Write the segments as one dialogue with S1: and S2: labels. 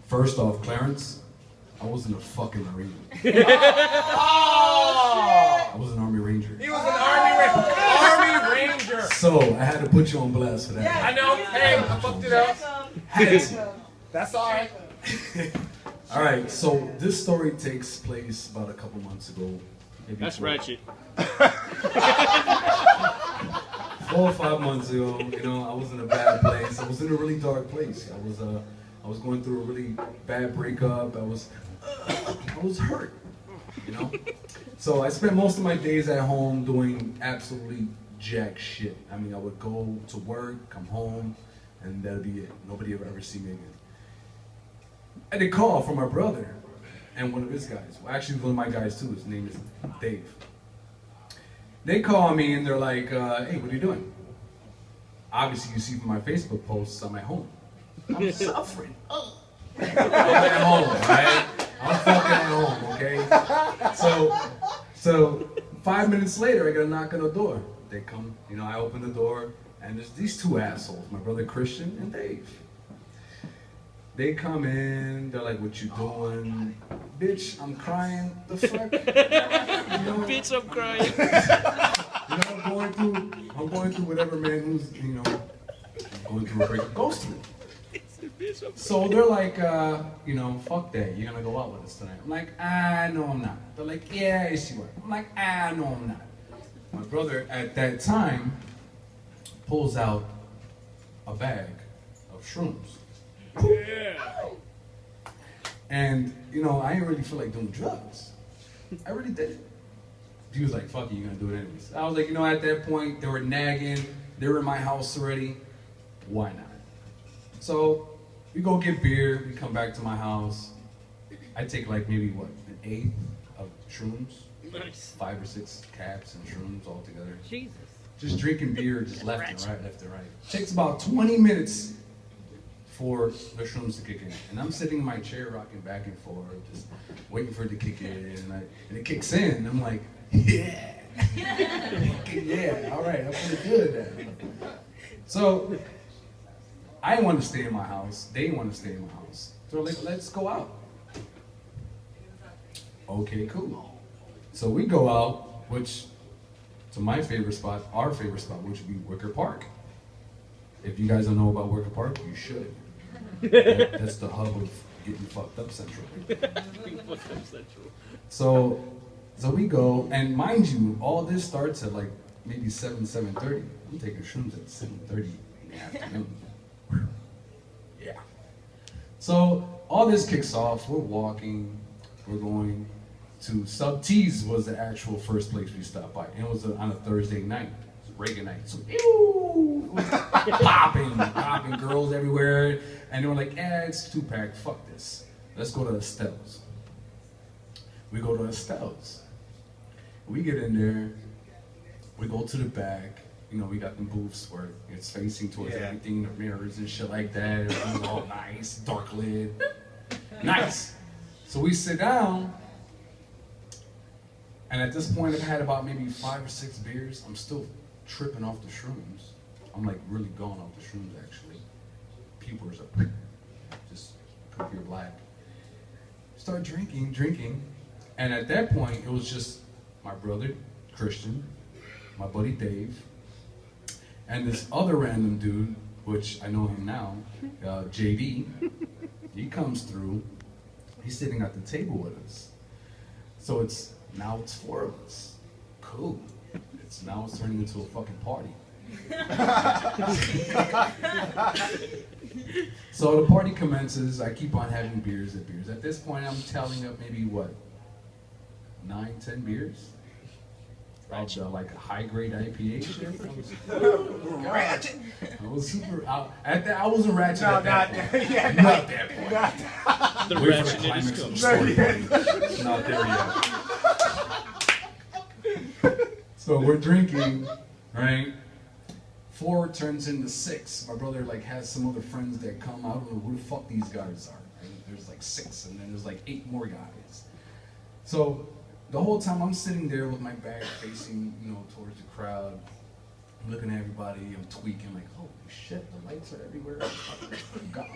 S1: First off, Clarence, I wasn't a fucking Marine.
S2: Oh!
S1: I was an Army Ranger.
S2: He was an Army Ranger.
S1: So I had to put you on blast for that.
S2: I know. Hey, I fucked it up. That's all right.
S1: All right. So this story takes place about a couple months ago.
S3: That's ratchet.
S1: 4 or 5 months ago, you know, I was in a bad place. I was in a really dark place. I was going through a really bad breakup. I was hurt, you know. So I spent most of my days at home doing absolutely jack shit. I mean, I would go to work, come home, and that'd be it. Nobody would ever see me again. I did call from my brother and one of his guys. Well, actually, one of my guys too. His name is Dave. They call me and they're like, "Hey, what are you doing?" Obviously, you see from my Facebook posts, I'm at home. I'm suffering. I'm at home, right? I'm fucking at home, okay? So 5 minutes later, I get a knock on the door. They come, you know, I open the door, and there's these two assholes, my brother Christian and Dave. They come in, they're like, "What you doing?" "Bitch, I'm crying." "The fuck?" You know,
S3: Bitch, I'm crying.
S1: you know, I'm going through whatever man who's, you know, going through a breakup goes through. So they're like, you know, "Fuck that, you're gonna go out with us tonight." I'm like, "No, I'm not." They're like, "Yeah, yes, you are." I'm like, "No, I'm not." My brother at that time pulls out a bag of shrooms.
S3: Yeah.
S1: And, you know, I didn't really feel like doing drugs. I really didn't. He was like, "Fuck it, you're gonna do it anyways." I was like, you know, at that point, they were nagging. They were in my house already. Why not? So we go get beer. We come back to my house. I take like maybe, what, an eighth of shrooms?
S3: Nice.
S1: 5 or 6 caps and shrooms all together.
S3: Jesus.
S1: Just drinking beer, just left and right, left and right. Takes about 20 minutes for the shrooms to kick in. And I'm sitting in my chair rocking back and forth, just waiting for it to kick in. And it kicks in, and I'm like, yeah. Yeah, all right, I'm feeling good then. So I didn't want to stay in my house. They didn't want to stay in my house. So they're like, "Let's go out." Okay, cool. So we go out, which to my favorite spot, our favorite spot, which would be Wicker Park. If you guys don't know about Wicker Park, you should. That's the hub of getting fucked up central. So we go, and mind you, all this starts at like maybe 7:30. I'm taking shrooms at 7:30 in the afternoon. Yeah. So all this kicks off. We're walking. We're going to Sub T's was the actual first place we stopped by, and it was on a Thursday night. It was Reagan night. So ew, it was popping girls everywhere, and they were like, "It's 2-pack. Fuck this. Let's go to Estelle's." We go to Estelle's. We get in there. We go to the back. You know, we got them booths where it's facing towards everything, the mirrors and shit like that. It was all nice, dark lit. Nice. So we sit down, and at this point I've had about maybe 5 or 6 beers. I'm still tripping off the shrooms. I'm like really going off the shrooms actually. Pupils are just pure black. Start drinking. And at that point it was just my brother Christian, my buddy Dave, and this other random dude, which I know him now, JD. He comes through. He's sitting at the table with us. So it's 4 of us. Cool. It's turning into a fucking party. So the party commences. I keep on having beers. At this point, I'm tallying up maybe what, 9, 10 beers. Like a high-grade IPA shit.
S2: Ratchet.
S1: I was super. I wasn't ratchet at that point.
S2: Yeah,
S1: Not that point.
S3: The
S1: Wait for the
S3: ratchet
S1: climax
S3: is
S1: of the
S3: coming.
S1: story, buddy. It's not there yet. So we're drinking, right? 4 turns into 6. My brother like has some other friends that come. I don't know who the fuck these guys are. Right? There's like 6, and then there's like 8 more guys. So the whole time I'm sitting there with my back facing, you know, towards the crowd, I'm looking at everybody, I'm tweaking, like, holy shit, the lights are everywhere. God.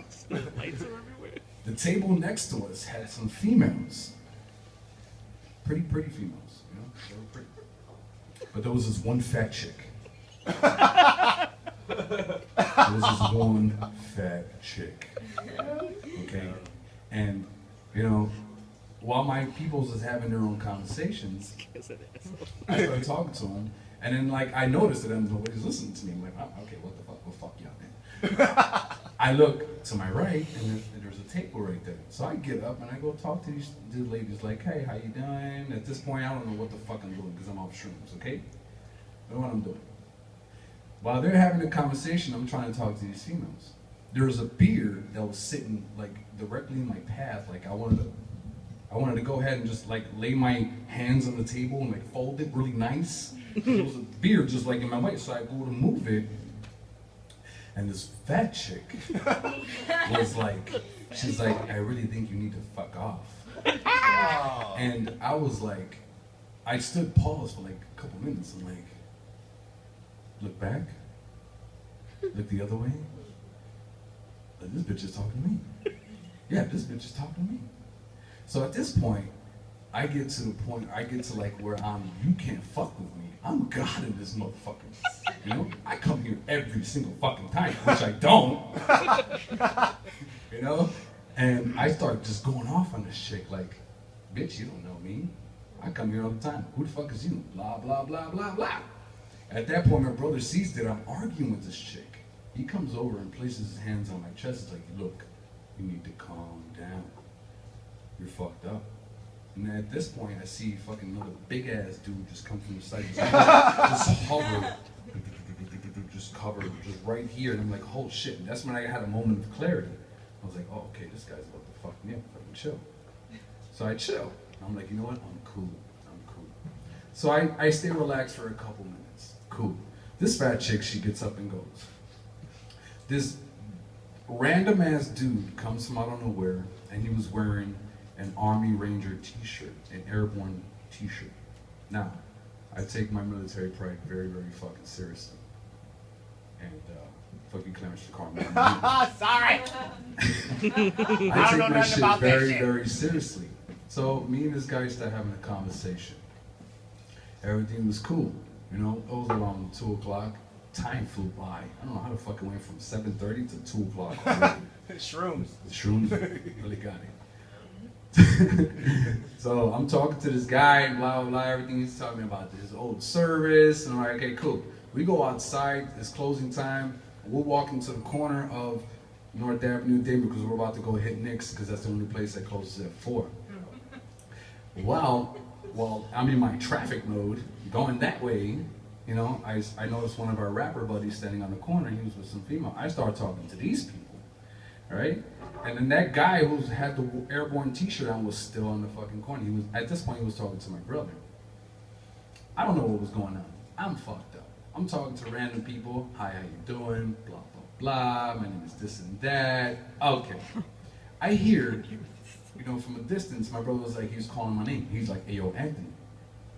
S3: Lights are everywhere.
S1: The table next to us had some females. Pretty females, you know? They were pretty. But there was this one fat chick. There was this one fat chick. Okay? And, you know, while my peoples is having their own conversations, I started talking to them, and then like I noticed that nobody's listening to me. I'm like, oh, okay, what the fuck? Well, fuck y'all, man. I look to my right, and there's a table right there. So I get up and I go talk to these ladies, like, hey, how you doing? At this point, I don't know what the fuck I'm doing because I'm off shrooms, okay? I don't know what I'm doing. While they're having a conversation, I'm trying to talk to these females. There was a beer that was sitting like directly in my path. Like I wanted to go ahead and just like lay my hands on the table and like fold it really nice. There was a beer just like in my way, so I go to move it, and this fat chick was like, she's like, I really think you need to fuck off. And I was like, I stood paused for like a couple minutes. I'm like, look back, look the other way. Like, this bitch is talking to me. Yeah, this bitch is talking to me. So at this point, I get to like where you can't fuck with me. I'm God in this motherfucker. You know, I come here every single fucking time, which I don't. You know, and I start just going off on this chick like, bitch, you don't know me. I come here all the time. Who the fuck is you? Blah, blah, blah, blah, blah. At that point, my brother sees that I'm arguing with this chick. He comes over and places his hands on my chest. He's like, look, you need to calm down. You're fucked up. And at this point, I see fucking another big ass dude just come from the side, just hover, just cover, just right here. And I'm like, oh shit. And that's when I had a moment of clarity. I was like, oh, okay, this guy's about to fuck me up. Fucking chill. So I chill. I'm like, you know what? I'm cool. So I stay relaxed for a couple minutes. Cool. This fat chick, she gets up and goes. This random ass dude comes from out of nowhere, and he was wearing an Army Ranger t-shirt, an airborne t-shirt. Now, I take my military pride very, very fucking seriously. And, fuck you, Clarence Carmen.
S2: Sorry.
S1: I take my shit very, very seriously. So, me and this guy started having a conversation. Everything was cool. You know, it was around 2 o'clock. Time flew by. I don't know how the fuck it went from 7:30 to 2 o'clock.
S2: Shrooms.
S1: The shrooms really got it. So I'm talking to this guy, blah, blah, blah, everything he's talking about this old service, and I'm like, okay, cool. We go outside, it's closing time, we're walking to the corner of North Avenue, Denver, because we're about to go hit Nick's, because that's the only place that closes at 4. Well, I'm in my traffic mode, going that way, you know, I noticed one of our rapper buddies standing on the corner, he was with some female. I start talking to these people, right? And then that guy who had the airborne t-shirt on was still on the fucking corner. At this point, he was talking to my brother. I don't know what was going on. I'm fucked up. I'm talking to random people. Hi, how you doing? Blah, blah, blah. My name is this and that. Okay. I hear, you know, from a distance, my brother was like, he was calling my name. He's like, hey, yo, Anthony.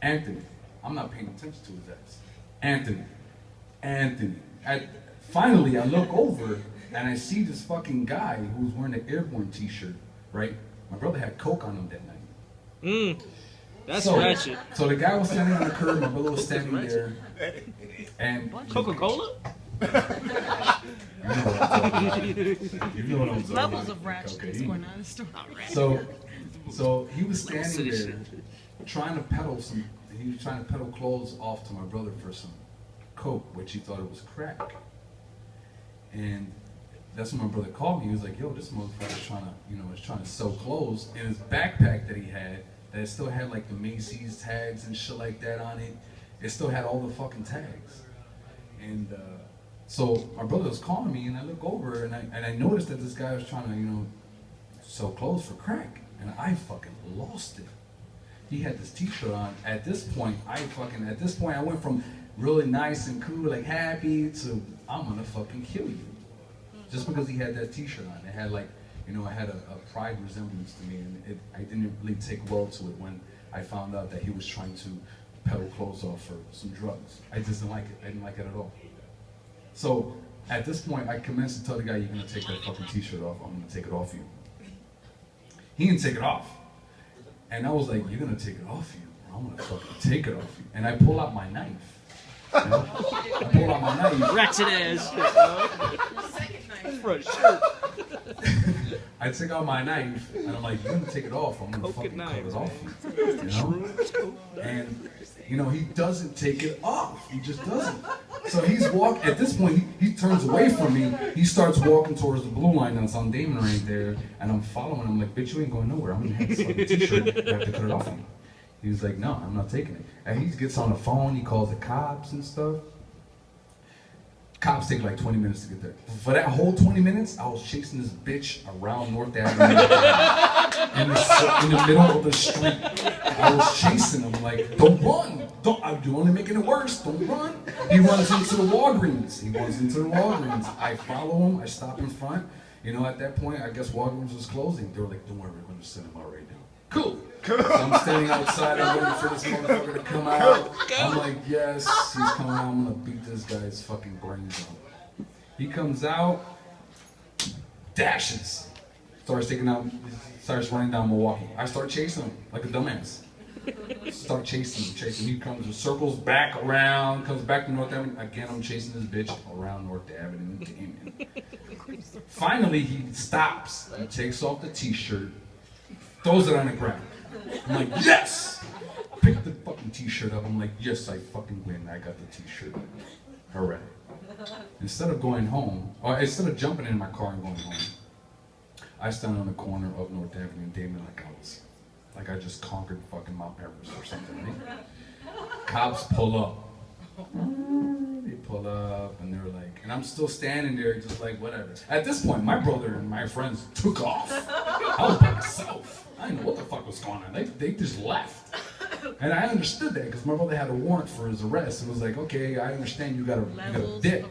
S1: Anthony. I'm not paying attention to his ass. Anthony. Anthony. Finally, I look over, and I see this fucking guy who was wearing an airborne t-shirt, right? My brother had coke on him that night.
S3: That's ratchet.
S1: So the guy was standing on the curb, my brother was standing there, and...
S3: Coca-Cola?
S1: You know what I'm talking about.
S4: Levels of ratchetness going on in the store.
S1: So he was standing there, trying to peddle clothes off to my brother for some coke, which he thought it was crack. And that's when my brother called me. He was like, yo, this motherfucker's trying to sell clothes. In his backpack that he had, that still had like the Macy's tags and shit like that on it. It still had all the fucking tags. And so my brother was calling me, and I look over, and I noticed that this guy was trying to, you know, sell clothes for crack. And I fucking lost it. He had this t-shirt on. At this point, I went from really nice and cool, like happy, to I'm gonna fucking kill you. Just because he had that t-shirt on. It had like, you know, it had a pride resemblance to me, and I didn't really take well to it when I found out that he was trying to pedal clothes off for some drugs. I just didn't like it. I didn't like it at all. So at this point, I commenced to tell the guy, you're gonna take that fucking t-shirt off, I'm gonna take it off you. He didn't take it off. And I was like, you're gonna take it off you? I'm gonna fucking take it off you. And I pull out my knife. You know? I pull out my knife.
S3: Ratchet ass. For a shirt.
S1: I take out my knife and I'm like, you're gonna take it off, I'm gonna fucking cut it off you. You know? And you know, he doesn't take it off. He just doesn't. So he's walking, at this point, he turns away from me. He starts walking towards the blue line that's on Damon right there. And I'm following him like, bitch, you ain't going nowhere. I'm gonna have this fucking t-shirt. You have to cut it off of me. He's like, no, I'm not taking it. And he gets on the phone, he calls the cops and stuff. Cops take like 20 minutes to get there. For that whole 20 minutes, I was chasing this bitch around North Avenue in the middle of the street. I was chasing him like, don't run. You're only making it worse. Don't run. He runs into the Walgreens. I follow him. I stop in front. You know, at that point, I guess Walgreens was closing. They were like, don't worry, we're going to send him out right now. Cool. So I'm standing outside, I'm waiting for this motherfucker to come out. I'm like, yes, he's coming out, I'm gonna beat this guy's fucking brains out. He comes out, dashes, starts running down Milwaukee. I start chasing him like a dumbass. Start chasing him. He comes, circles back around, comes back to North Avenue. Again, I'm chasing this bitch around North Avenue. Damn. Finally, he stops. He takes off the t-shirt, throws it on the ground. I'm like, yes! Pick the fucking t-shirt up. I'm like, yes, I fucking win. I got the t-shirt. Hooray. Instead of going home, or instead of jumping in my car and going home, I stand on the corner of North Avenue and Damon like I just conquered fucking Mount Everest or something, right? Cops pull up. They pull up and they're like, and I'm still standing there just like whatever. At this point, my brother and my friends took off. I was by myself. I didn't know what the fuck was going on. They just left. And I understood that because my brother had a warrant for his arrest. It was like, okay, I understand you got a dip.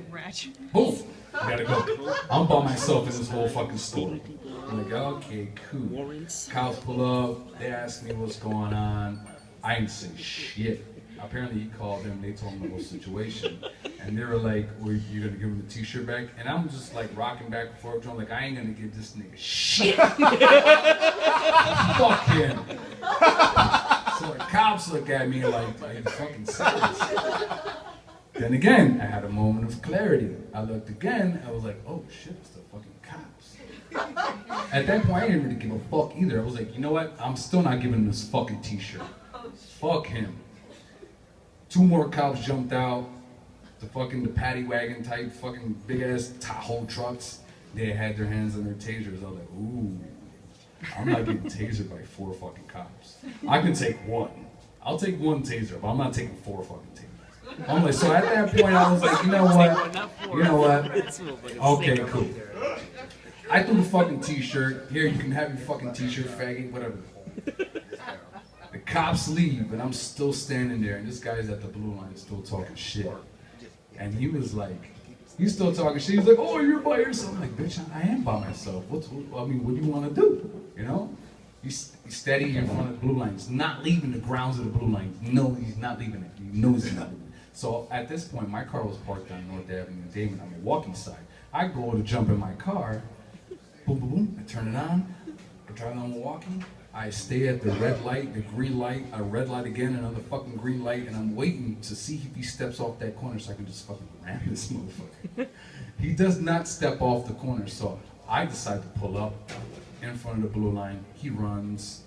S1: Boom. I gotta go. I'm by myself in this whole fucking store. I'm like, okay, cool. Cops pull up. They ask me what's going on. I didn't say shit. Apparently he called them, they told him the whole situation. And they were like, well, you gonna give him the t-shirt back? And I'm just like rocking back and forth, I'm like, I ain't gonna give this nigga shit. Fuck him. So the cops look at me like fucking serious. Then again, I had a moment of clarity. I looked again, I was like, oh shit, it's the fucking cops. At that point, I didn't really give a fuck either. I was like, you know what? I'm still not giving him this fucking t-shirt. Fuck him. 2 more cops jumped out, the paddy wagon type fucking big ass Tahoe trucks. They had their hands on their tasers. I was like, ooh, I'm not getting tasered by 4 fucking cops. I can take 1. I'll take 1 taser, but I'm not taking 4 fucking tasers. I'm like, so at that point I was like, you know what? Okay, cool. I threw the fucking t-shirt. Here, you can have your fucking t-shirt, faggot, whatever. The cops leave, and I'm still standing there, and this guy's at the blue line still talking shit. And he was like, he's still talking shit. He's like, oh, you're by yourself. I'm like, bitch, I am by myself. What do you want to do? You know? He's steady in front of the blue line. He's not leaving the grounds of the blue line. No, he's not leaving it. He knows he's not leaving it. So at this point, my car was parked on North Avenue and Damon on the walking side. I go to jump in my car. Boom, boom, boom. I turn it on. I drive on Milwaukee. I stay at the red light, the green light, a red light again, another fucking green light, and I'm waiting to see if he steps off that corner so I can just fucking ram this motherfucker. He does not step off the corner, so I decide to pull up in front of the blue line. He runs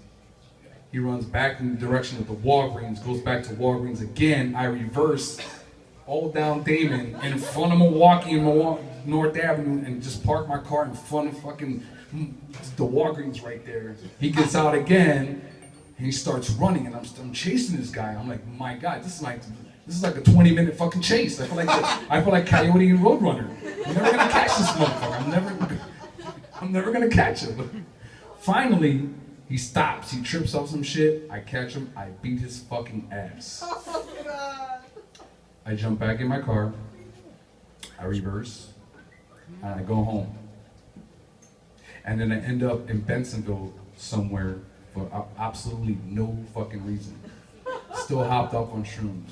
S1: back in the direction of the Walgreens, goes back to Walgreens again. I reverse all down Damon in front of Milwaukee and North Avenue and just park my car in front of fucking the Walgreens right there. He gets out again and he starts running, and I'm chasing this guy. I'm like, my God, this is like a 20-minute fucking chase. I feel like Coyote and Roadrunner. I'm never gonna catch this motherfucker. I'm never gonna catch him. Finally, he stops. He trips off some shit. I catch him. I beat his fucking ass. Oh, God. I jump back in my car. I reverse, and I go home. And then I end up in Bensonville somewhere for absolutely no fucking reason. still hopped up on shrooms.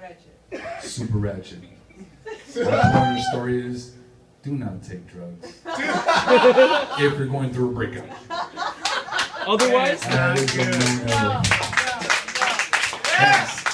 S2: Ratchet.
S1: Super ratchet. The point of the story is, do not take drugs if you're going through a breakup.
S3: Otherwise,
S1: That is the main element.
S2: No.
S1: Yes.